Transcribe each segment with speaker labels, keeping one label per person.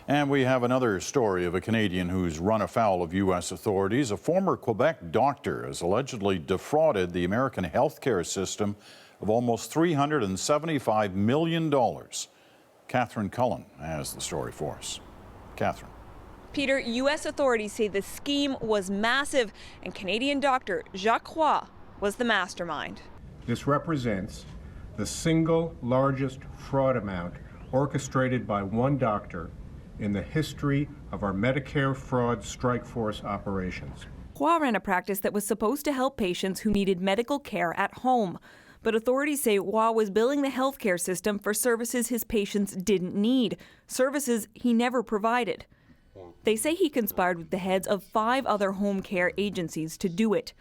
Speaker 1: And we have another story of a Canadian who's run afoul of U.S. authorities. A former Quebec doctor has allegedly defrauded the American healthcare system of almost $375 million. Catherine Cullen has the story for us. Catherine.
Speaker 2: Peter, U.S. authorities say the scheme was massive, and Canadian doctor Jacques Roy was the mastermind.
Speaker 3: This represents the single largest fraud amount orchestrated by one doctor in the history of our Medicare fraud strike force operations.
Speaker 2: Roy ran a practice that was supposed to help patients who needed medical care at home. But authorities say Roy was billing the healthcare system for services his patients didn't need, services he never provided. They say he conspired with the heads of 5 other home care agencies to do it.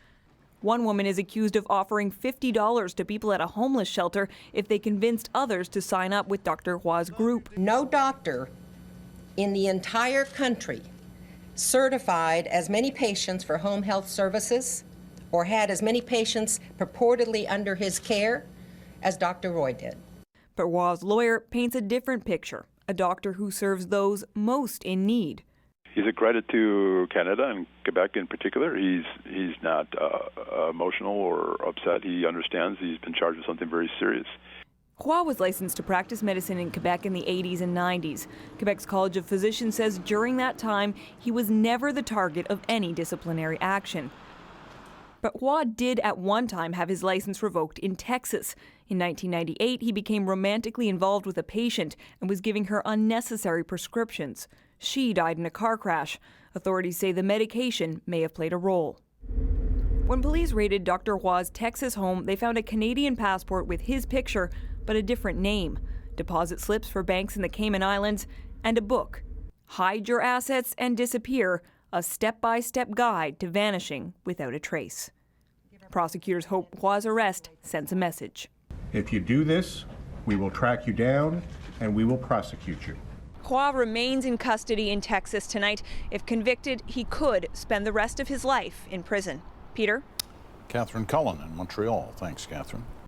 Speaker 2: One woman is accused of offering $50 to people at a homeless shelter if they convinced others to sign up with Dr. Roy's group.
Speaker 4: No doctor in the entire country certified as many patients for home health services or had as many patients purportedly under his care as Dr. Roy did.
Speaker 2: But Roy's lawyer paints a different picture, a doctor who serves those most in need.
Speaker 5: He's a credit to Canada and Quebec in particular. He's not emotional or upset. He understands he's been charged with something very serious.
Speaker 2: Roy was licensed to practice medicine in Quebec in the 80s and 90s. Quebec's College of Physicians says during that time, he was never the target of any disciplinary action. But Roy did at one time have his license revoked in Texas. In 1998, he became romantically involved with a patient and was giving her unnecessary prescriptions. She died in a car crash. Authorities say the medication may have played a role. When police raided Dr. Roy's Texas home, they found a Canadian passport with his picture, but a different name, deposit slips for banks in the Cayman Islands, and a book, Hide Your Assets and Disappear, a step-by-step guide to vanishing without a trace. Prosecutors hope Roy's arrest sends a message.
Speaker 3: If you do this, we will track you down and we will prosecute you.
Speaker 2: Roy remains in custody in Texas tonight. If convicted, he could spend the rest of his life in prison. Peter?
Speaker 1: Catherine Cullen in Montreal. Thanks, Catherine.